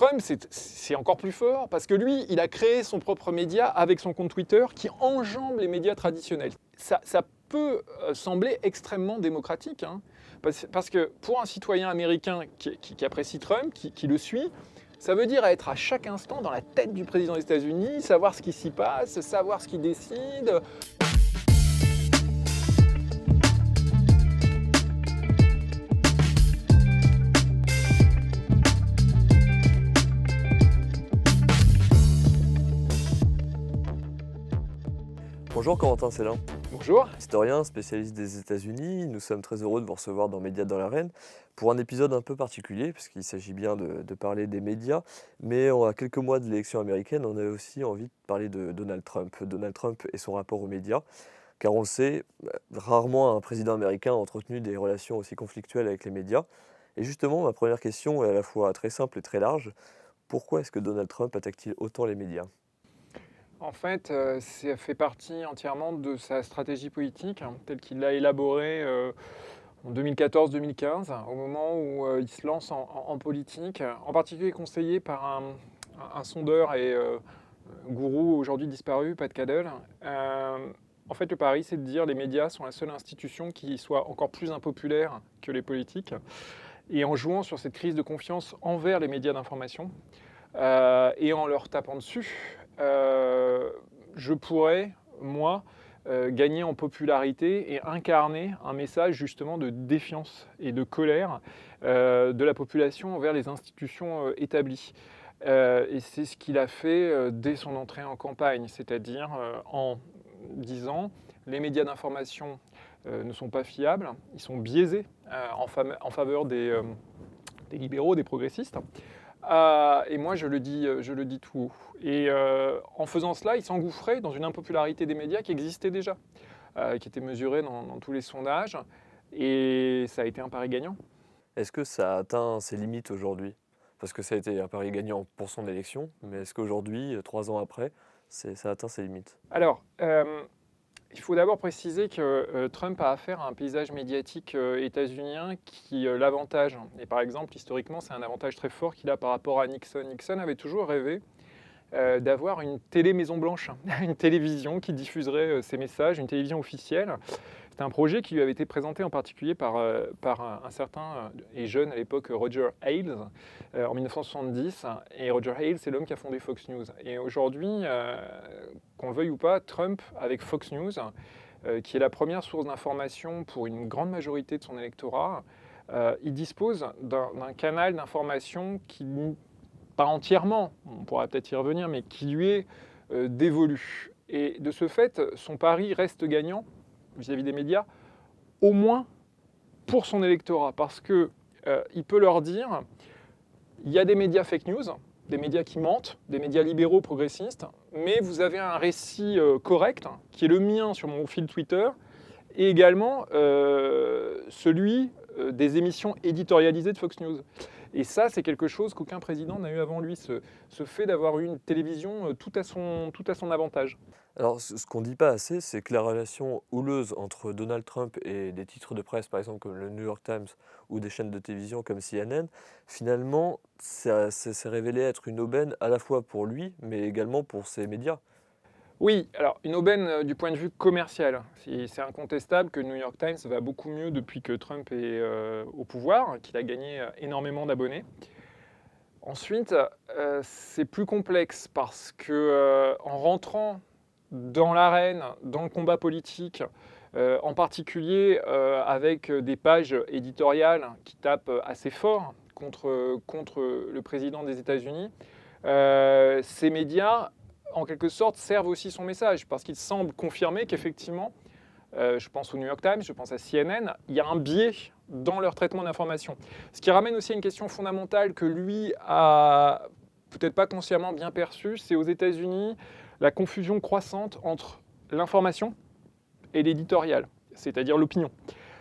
Trump, c'est encore plus fort parce que lui, il a créé son propre média avec son compte Twitter qui enjambe les médias traditionnels. Ça peut sembler extrêmement démocratique, hein, parce que pour un citoyen américain qui apprécie Trump, qui le suit, ça veut dire être à chaque instant dans la tête du président des États-Unis, savoir ce qui s'y passe, savoir ce qu'il décide. Bonjour Corentin Célin. Bonjour. Historien, spécialiste des États-Unis, nous sommes très heureux de vous recevoir dans Médias dans l'arène pour un épisode un peu particulier, puisqu'il s'agit bien de parler des médias, mais à quelques mois de l'élection américaine, on a aussi envie de parler de Donald Trump. Donald Trump et son rapport aux médias, car on le sait, rarement un président américain a entretenu des relations aussi conflictuelles avec les médias. Et justement, ma première question est à la fois très simple et très large. Pourquoi est-ce que Donald Trump attaque-t-il autant les médias ? En fait, ça fait partie entièrement de sa stratégie politique, hein, telle qu'il l'a élaborée en 2014-2015, au moment où il se lance en politique, en particulier conseillé par un sondeur et gourou aujourd'hui disparu, Pat Cadell. En fait, le pari, c'est de dire que les médias sont la seule institution qui soit encore plus impopulaire que les politiques. Et en jouant sur cette crise de confiance envers les médias d'information et en leur tapant dessus, je pourrais, moi, gagner en popularité et incarner un message justement de défiance et de colère de la population envers les institutions établies. Et c'est ce qu'il a fait dès son entrée en campagne, c'est-à-dire en disant les médias d'information ne sont pas fiables, ils sont biaisés en faveur des libéraux, des progressistes. Et moi, je le dis tout haut. Et en faisant cela, il s'engouffrait dans une impopularité des médias qui existait déjà, qui était mesurée dans tous les sondages. Et ça a été un pari gagnant. Est-ce que ça a atteint ses limites aujourd'hui ? Parce que ça a été un pari gagnant pour son élection, mais est-ce qu'aujourd'hui, 3 ans après, ça a atteint ses limites ? Alors, il faut d'abord préciser que Trump a affaire à un paysage médiatique états-unien qui l'avantage. Et par exemple, historiquement, c'est un avantage très fort qu'il a par rapport à Nixon. Nixon avait toujours rêvé d'avoir une télé Maison-Blanche, une télévision qui diffuserait ses messages, une télévision officielle. C'était un projet qui lui avait été présenté en particulier par un certain et jeune à l'époque Roger Ailes en 1970. Et Roger Ailes, c'est l'homme qui a fondé Fox News. Et aujourd'hui, qu'on le veuille ou pas, Trump, avec Fox News, qui est la première source d'information pour une grande majorité de son électorat, il dispose d'un canal d'information qui, pas entièrement, on pourra peut-être y revenir, mais qui lui est dévolu. Et de ce fait, son pari reste gagnant vis-à-vis des médias, au moins pour son électorat, parce qu'il peut leur dire il y a des médias fake news, des médias qui mentent, des médias libéraux progressistes, mais vous avez un récit correct, qui est le mien sur mon fil Twitter, et également celui des émissions éditorialisées de Fox News. Et ça, c'est quelque chose qu'aucun président n'a eu avant lui, ce fait d'avoir eu une télévision tout à son avantage. Alors, ce qu'on ne dit pas assez, c'est que la relation houleuse entre Donald Trump et des titres de presse, par exemple comme le New York Times ou des chaînes de télévision comme CNN, finalement, ça s'est révélé être une aubaine à la fois pour lui, mais également pour ses médias. Oui, alors une aubaine du point de vue commercial. C'est incontestable que le New York Times va beaucoup mieux depuis que Trump est au pouvoir, qu'il a gagné énormément d'abonnés. Ensuite, c'est plus complexe parce que en rentrant dans l'arène, dans le combat politique, en particulier avec des pages éditoriales qui tapent assez fort contre le président des États-Unis, ces médias, en quelque sorte, servent aussi son message, parce qu'il semble confirmer qu'effectivement, je pense au New York Times, je pense à CNN, il y a un biais dans leur traitement d'information. Ce qui ramène aussi à une question fondamentale que lui a peut-être pas consciemment bien perçue, c'est aux États-Unis la confusion croissante entre l'information et l'éditorial, c'est-à-dire l'opinion.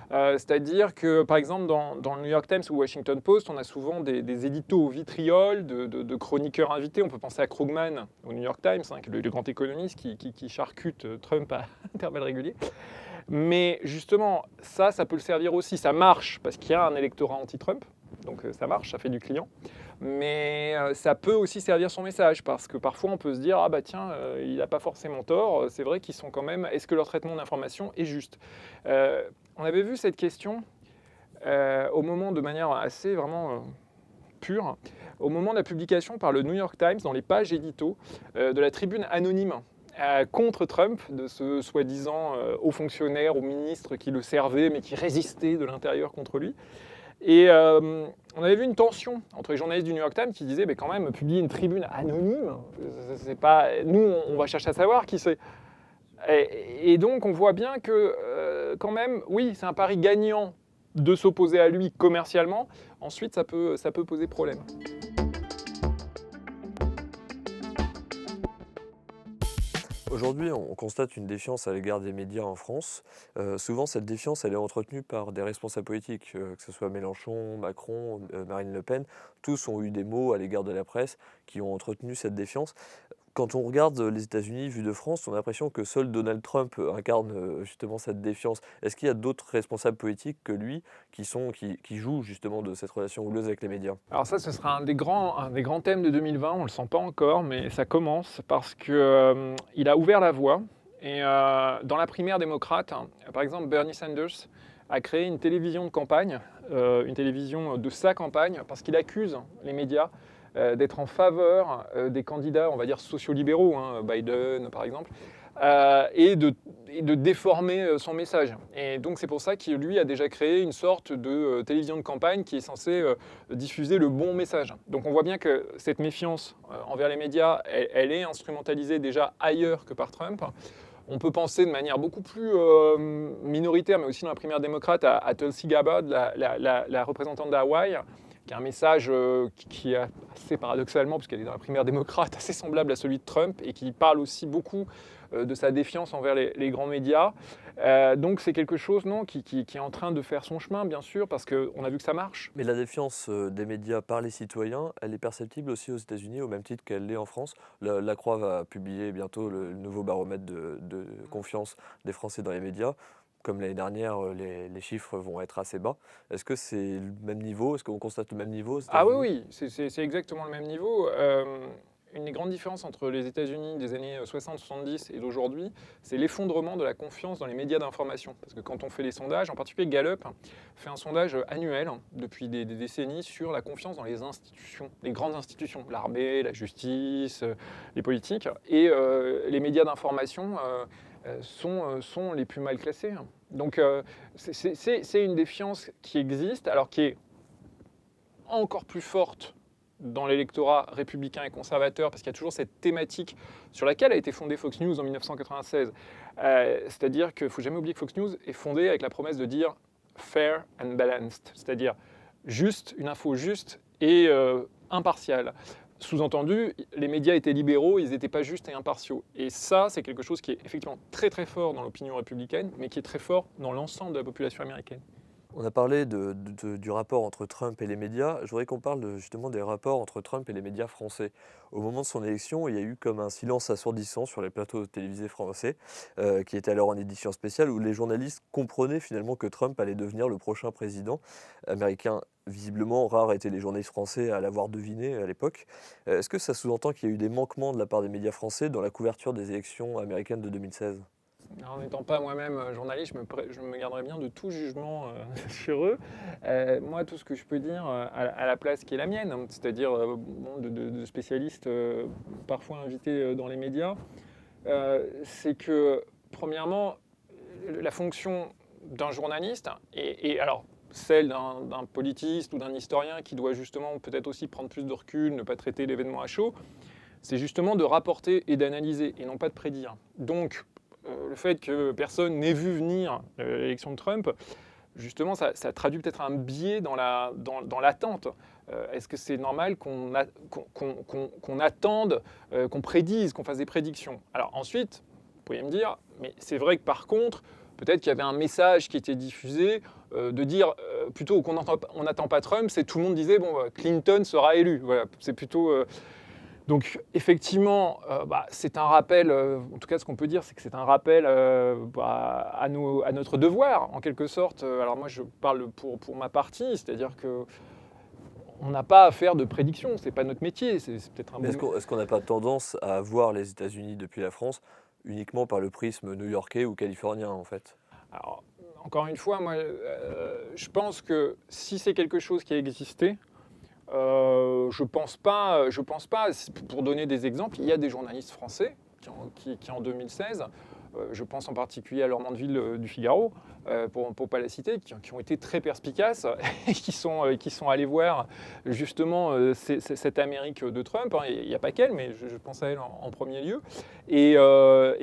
C'est-à-dire que, par exemple, dans le New York Times ou Washington Post, on a souvent des éditos au vitriol de chroniqueurs invités. On peut penser à Krugman au New York Times, hein, le grand économiste qui charcute Trump à intervalles réguliers. Mais justement, ça peut le servir aussi. Ça marche parce qu'il y a un électorat anti-Trump, donc ça marche, ça fait du client. mais ça peut aussi servir son message, parce que parfois on peut se dire « Ah bah tiens, il n'a pas forcément tort, c'est vrai qu'ils sont quand même... Est-ce que leur traitement d'information est juste ?» On avait vu cette question au moment, de manière assez vraiment pure, au moment de la publication par le New York Times, dans les pages édito, de la tribune anonyme contre Trump, de ce soi-disant haut fonctionnaire ou ministre qui le servait, mais qui résistait de l'intérieur contre lui. Et on avait vu une tension entre les journalistes du New York Times qui disaient mais quand même, publier une tribune anonyme, c'est pas... Nous, on va chercher à savoir qui c'est. Et donc, on voit bien que, quand même, oui, c'est un pari gagnant de s'opposer à lui commercialement. Ensuite, ça peut poser problème. Aujourd'hui, on constate une défiance à l'égard des médias en France. Souvent, cette défiance, elle est entretenue par des responsables politiques, que ce soit Mélenchon, Macron, Marine Le Pen. Tous ont eu des mots à l'égard de la presse qui ont entretenu cette défiance. Quand on regarde les États-Unis vus de France, on a l'impression que seul Donald Trump incarne justement cette défiance. Est-ce qu'il y a d'autres responsables politiques que lui qui jouent justement de cette relation houleuse avec les médias? Alors ça, ce sera un des grands thèmes de 2020, on ne le sent pas encore, mais ça commence parce qu'il a ouvert la voie. Et dans la primaire démocrate, hein, par exemple, Bernie Sanders a créé une télévision de campagne, une télévision de sa campagne, parce qu'il accuse les médias d'être en faveur des candidats, on va dire, sociolibéraux, hein, Biden par exemple, et de déformer son message. Et donc c'est pour ça qu'il lui a déjà créé une sorte de télévision de campagne qui est censée diffuser le bon message. Donc on voit bien que cette méfiance envers les médias, elle est instrumentalisée déjà ailleurs que par Trump. On peut penser de manière beaucoup plus minoritaire, mais aussi dans la primaire démocrate, à Tulsi Gabbard, la représentante d'Hawaï, qui a un message qui est assez paradoxalement, puisqu'elle est dans la primaire démocrate, assez semblable à celui de Trump, et qui parle aussi beaucoup de sa défiance envers les grands médias. Donc c'est quelque chose qui est en train de faire son chemin, bien sûr, parce qu'on a vu que ça marche. Mais la défiance des médias par les citoyens, elle est perceptible aussi aux États-Unis, au même titre qu'elle l'est en France. La Croix va publier bientôt le nouveau baromètre de confiance des Français dans les médias. Comme l'année dernière, les chiffres vont être assez bas. Est-ce que c'est le même niveau? Est-ce qu'on constate le même niveau aux Ah oui, États-Unis? oui, c'est exactement le même niveau. Une des grandes différences entre les États-Unis des années 60-70 et d'aujourd'hui, c'est l'effondrement de la confiance dans les médias d'information. Parce que quand on fait les sondages, en particulier Gallup fait un sondage annuel depuis des décennies sur la confiance dans les institutions, les grandes institutions, l'armée, la justice, les politiques. Et les médias d'information sont les plus mal classés. Donc c'est une défiance qui existe, alors qui est encore plus forte dans l'électorat républicain et conservateur, parce qu'il y a toujours cette thématique sur laquelle a été fondée Fox News en 1996. C'est-à-dire qu'il ne faut jamais oublier que Fox News est fondée avec la promesse de dire fair and balanced, c'est-à-dire juste, une info juste et impartiale. Sous-entendu, les médias étaient libéraux, ils n'étaient pas justes et impartiaux. Et ça, c'est quelque chose qui est effectivement très très fort dans l'opinion républicaine, mais qui est très fort dans l'ensemble de la population américaine. On a parlé du rapport entre Trump et les médias. Je voudrais qu'on parle justement des rapports entre Trump et les médias français. Au moment de son élection, il y a eu comme un silence assourdissant sur les plateaux télévisés français, qui était alors en édition spéciale, où les journalistes comprenaient finalement que Trump allait devenir le prochain président américain. Visiblement, rares étaient les journalistes français à l'avoir deviné à l'époque. Est-ce que ça sous-entend qu'il y a eu des manquements de la part des médias français dans la couverture des élections américaines de 2016 ? En n'étant pas moi-même journaliste, je me garderais bien de tout jugement sur eux. Moi, tout ce que je peux dire à la place qui est la mienne, hein, c'est-à-dire de spécialistes parfois invités dans les médias, c'est que, premièrement, la fonction d'un journaliste, et alors celle d'un politiste ou d'un historien qui doit justement peut-être aussi prendre plus de recul, ne pas traiter l'événement à chaud, c'est justement de rapporter et d'analyser, et non pas de prédire. Donc, le fait que personne n'ait vu venir l'élection de Trump, justement, ça traduit peut-être un biais dans l'attente. Est-ce que c'est normal qu'on attende, qu'on prédise, qu'on fasse des prédictions? Alors ensuite, vous pourriez me dire, mais c'est vrai que par contre, peut-être qu'il y avait un message qui était diffusé de dire, plutôt qu'on n'attend pas Trump, c'est tout le monde disait, bon, Clinton sera élu. Voilà, c'est plutôt... Donc effectivement, c'est un rappel, en tout cas ce qu'on peut dire, c'est que c'est un rappel à notre devoir, en quelque sorte. Alors moi je parle pour ma partie, c'est-à-dire que on n'a pas à faire de prédictions, c'est pas notre métier, c'est peut-être un Mais bon... est-ce qu'on n'a pas tendance à voir les États-Unis depuis la France uniquement par le prisme new-yorkais ou californien en fait? Alors, encore une fois, moi, je pense que si c'est quelque chose qui a existé, je pense pas, pour donner des exemples, il y a des journalistes français qui en 2016, je pense en particulier à Laure Mandeville du Figaro, pour ne pas la citer, qui ont été très perspicaces et qui sont allés voir justement cette Amérique de Trump. Hein. Il n'y a pas qu'elle, mais je pense à elle en premier lieu, et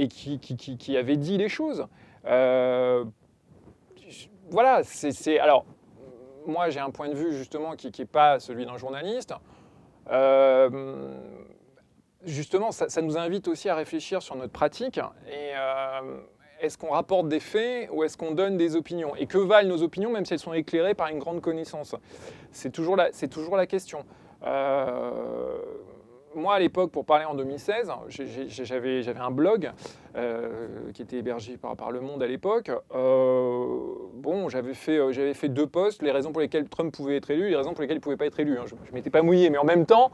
qui avait dit les choses. Euh, voilà, alors, moi j'ai un point de vue justement qui n'est pas celui d'un journaliste. Euh, Justement, ça nous invite aussi à réfléchir sur notre pratique. Et est-ce qu'on rapporte des faits ou est-ce qu'on donne des opinions? Et que valent nos opinions, même si elles sont éclairées par une grande connaissance? C'est toujours la question. Euh, Moi, à l'époque, pour parler en 2016, j'avais un blog qui était hébergé par Le Monde à l'époque. Bon, j'avais fait 2 posts, les raisons pour lesquelles Trump pouvait être élu, les raisons pour lesquelles il ne pouvait pas être élu. Hein. Je ne m'étais pas mouillé, mais en même temps,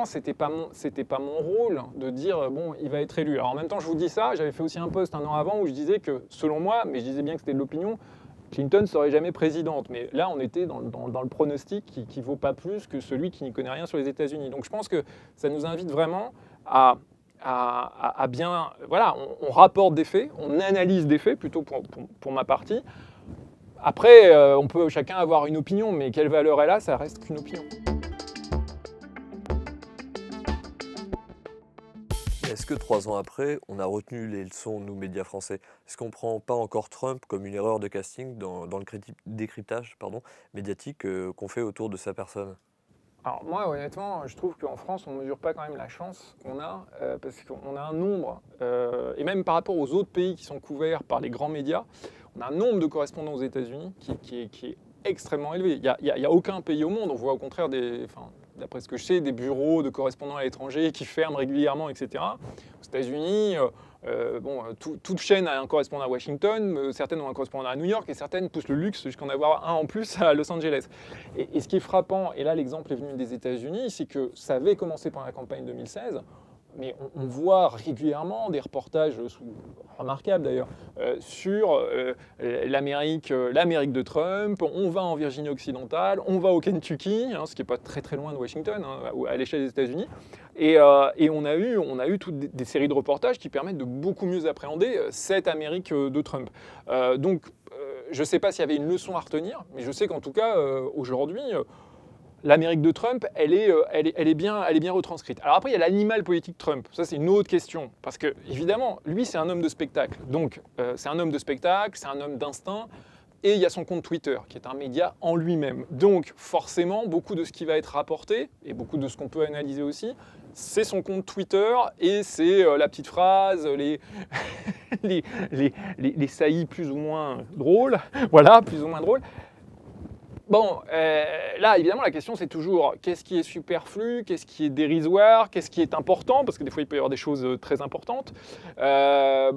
c'était pas mon rôle de dire bon, il va être élu. Alors en même temps, je vous dis ça, j'avais fait aussi un post un an avant où je disais que, selon moi, mais je disais bien que c'était de l'opinion, Clinton ne serait jamais présidente. Mais là, on était dans le pronostic qui vaut pas plus que celui qui n'y connaît rien sur les États-Unis. Donc je pense que ça nous invite vraiment à bien, voilà, on rapporte des faits, on analyse des faits plutôt pour ma partie. Après, on peut chacun avoir une opinion, mais quelle valeur elle a, ça reste qu'une opinion. Est-ce que 3 ans après, on a retenu les leçons, nous, médias français? Est-ce qu'on ne prend pas encore Trump comme une erreur de casting dans le décryptage médiatique qu'on fait autour de sa personne? Alors moi, honnêtement, je trouve qu'en France, on ne mesure pas quand même la chance qu'on a, parce qu'on a un nombre, et même par rapport aux autres pays qui sont couverts par les grands médias, on a un nombre de correspondants aux États-Unis qui est extrêmement élevé. Il y a aucun pays au monde, on voit au contraire d'après ce que je sais, des bureaux de correspondants à l'étranger qui ferment régulièrement, etc. Aux États-Unis, toute chaîne a un correspondant à Washington, certaines ont un correspondant à New York, et certaines poussent le luxe jusqu'en avoir un en plus à Los Angeles. Et ce qui est frappant, et là l'exemple est venu des États-Unis, c'est que ça avait commencé pendant la campagne 2016, mais on voit régulièrement des reportages, remarquables d'ailleurs, sur l'Amérique de Trump. On va en Virginie occidentale, on va au Kentucky, hein, ce qui n'est pas très très loin de Washington, hein, à l'échelle des États-Unis. Et on a eu toutes des séries de reportages qui permettent de beaucoup mieux appréhender cette Amérique de Trump. Donc, je ne sais pas s'il y avait une leçon à retenir, mais je sais qu'en tout cas, aujourd'hui, l'Amérique de Trump, elle est bien retranscrite. Alors après, il y a l'animal politique Trump. Ça, c'est une autre question. Parce que, évidemment, lui, c'est un homme de spectacle. Donc, c'est un homme de spectacle, c'est un homme d'instinct. Et il y a son compte Twitter, qui est un média en lui-même. Donc, forcément, beaucoup de ce qui va être rapporté, et beaucoup de ce qu'on peut analyser aussi, c'est son compte Twitter, et c'est la petite phrase, les saillies plus ou moins drôles. Voilà, plus ou moins drôles. Bon, là, évidemment, la question, c'est toujours qu'est-ce qui est superflu, qu'est-ce qui est dérisoire, qu'est-ce qui est important, parce que des fois, il peut y avoir des choses très importantes. Je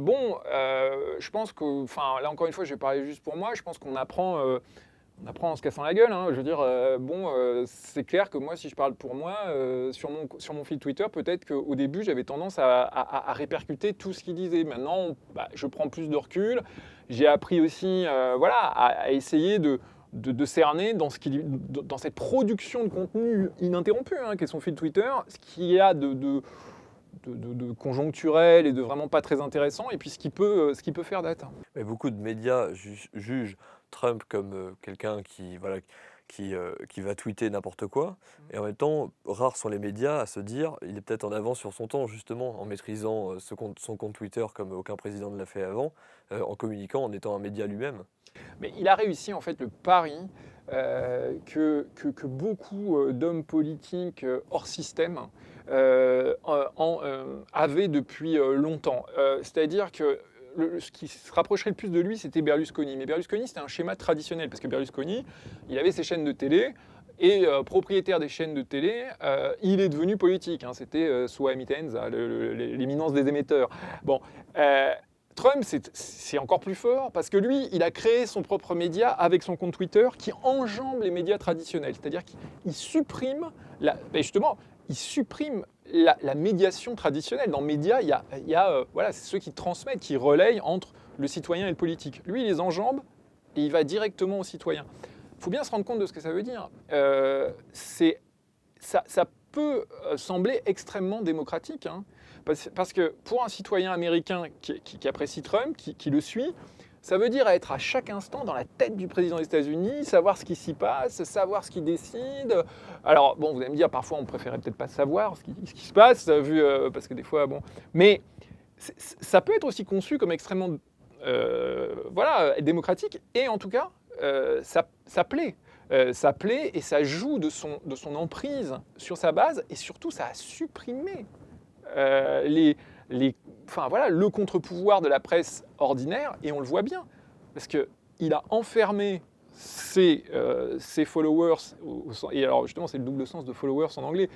pense que, enfin, là, encore une fois, je vais parler juste pour moi, je pense qu'on apprend en se cassant la gueule. Hein. Je veux dire, c'est clair que moi, si je parle pour moi, sur mon fil Twitter, peut-être qu'au début, j'avais tendance à répercuter tout ce qu'il disait. Maintenant, je prends plus de recul. J'ai appris aussi à essayer de cerner dans cette production de contenu ininterrompue, hein, qu'est son fil Twitter, ce qu'il y a de conjoncturel et de vraiment pas très intéressant, et puis ce qui peut faire date. Mais beaucoup de médias jugent Trump comme quelqu'un qui va tweeter n'importe quoi. Et en même temps, rares sont les médias à se dire il est peut-être en avance sur son temps, justement, en maîtrisant son compte Twitter comme aucun président ne l'a fait avant, en communiquant, en étant un média lui-même. Mais il a réussi en fait le pari que beaucoup d'hommes politiques hors système avaient depuis longtemps. C'est-à-dire que ce qui se rapprocherait le plus de lui, c'était Berlusconi. Mais Berlusconi, c'était un schéma traditionnel, parce que Berlusconi, il avait ses chaînes de télé, et propriétaire des chaînes de télé, il est devenu politique. Hein. C'était sua emittenza, l'éminence des émetteurs. Bon, Trump, c'est encore plus fort parce que lui, il a créé son propre média avec son compte Twitter qui enjambe les médias traditionnels. C'est-à-dire qu'il supprime, justement, il supprime la médiation traditionnelle. Dans les médias, voilà, c'est ceux qui transmettent, qui relayent entre le citoyen et le politique. Lui, il les enjambe et il va directement au citoyen. Il faut bien se rendre compte de ce que ça veut dire. Ça peut sembler extrêmement démocratique, hein, parce que pour un citoyen américain qui apprécie Trump, qui le suit, ça veut dire être à chaque instant dans la tête du président des États-Unis, savoir ce qui s'y passe, savoir ce qu'il décide. Alors, bon, vous allez me dire, parfois, on préférait peut-être pas savoir ce qui se passe, parce que des fois, bon... Mais ça peut être aussi conçu comme extrêmement voilà, démocratique, et en tout cas, ça plaît. Ça plaît et ça joue de son emprise sur sa base, et surtout, ça a supprimé enfin, voilà, le contre-pouvoir de la presse ordinaire, et on le voit bien, parce qu'il a enfermé ses followers, et alors justement c'est le double sens de followers en anglais,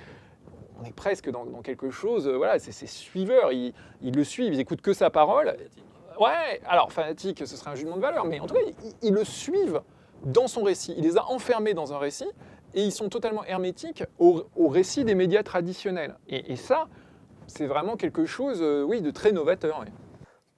on est presque dans quelque chose, voilà, c'est suiveurs, ils le suivent, ils écoutent que sa parole. Ouais, alors fanatique, ce serait un jugement de valeur, mais en tout cas, ils le suivent dans son récit. Il les a enfermés dans un récit, et ils sont totalement hermétiques au récit des médias traditionnels. Et ça, c'est vraiment quelque chose, oui, de très novateur. Oui.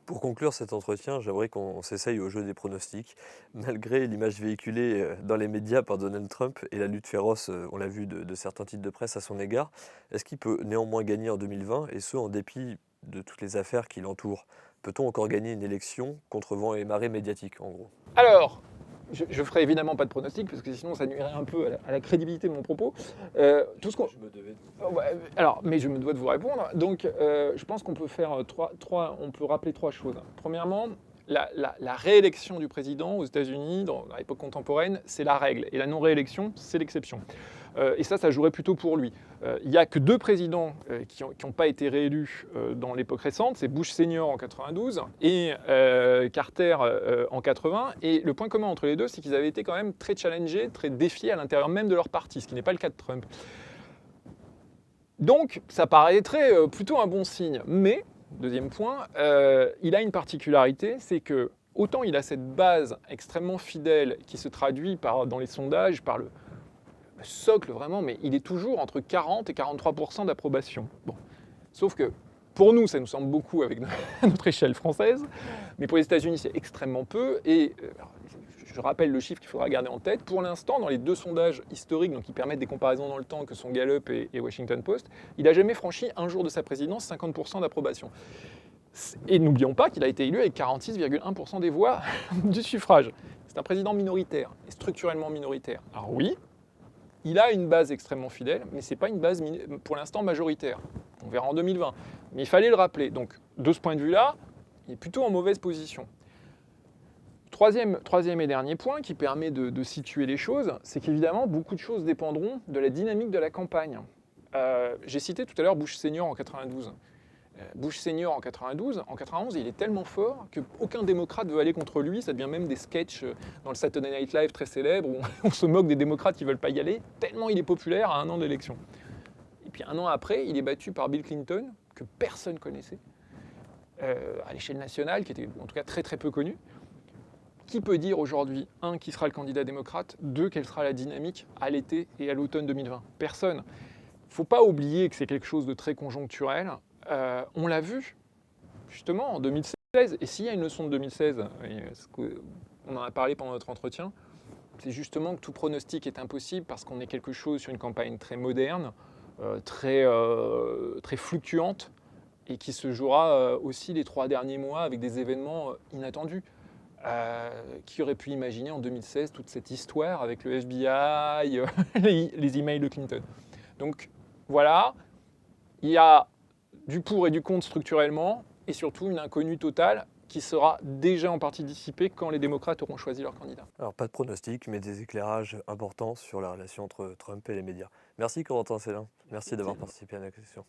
Pour conclure cet entretien, j'aimerais qu'on s'essaye au jeu des pronostics. Malgré l'image véhiculée dans les médias par Donald Trump et la lutte féroce, on l'a vu, de certains titres de presse à son égard, est-ce qu'il peut néanmoins gagner en 2020, et ce, en dépit de toutes les affaires qui l'entourent? Peut-on encore gagner une élection contre vent et marée médiatique, en gros? Alors, je ferai évidemment pas de pronostic, parce que sinon ça nuirait un peu à la crédibilité de mon propos. Tout ce qu'on... Je me devais de... Alors, mais je me dois de vous répondre. Donc, je pense qu'on peut faire on peut rappeler trois choses. Premièrement, la réélection du président aux États-Unis, dans l'époque contemporaine, c'est la règle. Et la non-réélection, c'est l'exception. Et ça jouerait plutôt pour lui. Il n'y a que deux présidents qui n'ont pas été réélus dans l'époque récente. C'est Bush senior en 92 et Carter en 80. Et le point commun entre les deux, c'est qu'ils avaient été quand même très challengés, très défiés à l'intérieur même de leur parti, ce qui n'est pas le cas de Trump. Donc, ça paraîtrait plutôt un bon signe. Mais, deuxième point, il a une particularité, c'est que autant il a cette base extrêmement fidèle qui se traduit dans les sondages par le socle vraiment, mais il est toujours entre 40 et 43% d'approbation. Bon. Sauf que pour nous, ça nous semble beaucoup avec notre échelle française, mais pour les États-Unis, c'est extrêmement peu. Et je rappelle le chiffre qu'il faudra garder en tête. Pour l'instant, dans les deux sondages historiques, donc qui permettent des comparaisons dans le temps, que sont Gallup et Washington Post, il n'a jamais franchi un jour de sa présidence 50% d'approbation. Et n'oublions pas qu'il a été élu avec 46,1% des voix du suffrage. C'est un président minoritaire, et structurellement minoritaire. Alors oui, il a une base extrêmement fidèle, mais ce n'est pas une base pour l'instant majoritaire. On verra en 2020. Mais il fallait le rappeler. Donc, de ce point de vue-là, il est plutôt en mauvaise position. Troisième et dernier point qui permet de situer les choses, c'est qu'évidemment, beaucoup de choses dépendront de la dynamique de la campagne. J'ai cité tout à l'heure Bush senior en 92. Bush senior en 92, en 91, il est tellement fort qu'aucun démocrate veut aller contre lui. Ça devient même des sketchs dans le Saturday Night Live très célèbres où on se moque des démocrates qui ne veulent pas y aller, tellement il est populaire à un an d'élection. Et puis un an après, il est battu par Bill Clinton, que personne connaissait, à l'échelle nationale, qui était en tout cas très très peu connu. Qui peut dire aujourd'hui, un, qui sera le candidat démocrate, deux, quelle sera la dynamique à l'été et à l'automne 2020? Personne. Il ne faut pas oublier que c'est quelque chose de très conjoncturel. On l'a vu, justement, en 2016. Et s'il y a une leçon de 2016, on en a parlé pendant notre entretien, c'est justement que tout pronostic est impossible parce qu'on est quelque chose sur une campagne très moderne, très fluctuante, et qui se jouera aussi les 3 derniers mois avec des événements inattendus. Qui aurait pu imaginer en 2016 toute cette histoire avec le FBI, les emails de Clinton. Donc voilà, il y a du pour et du contre structurellement, et surtout une inconnue totale qui sera déjà en partie dissipée quand les démocrates auront choisi leur candidat. Alors pas de pronostic, mais des éclairages importants sur la relation entre Trump et les médias. Merci Corentin Célin, merci d'avoir participé à la question.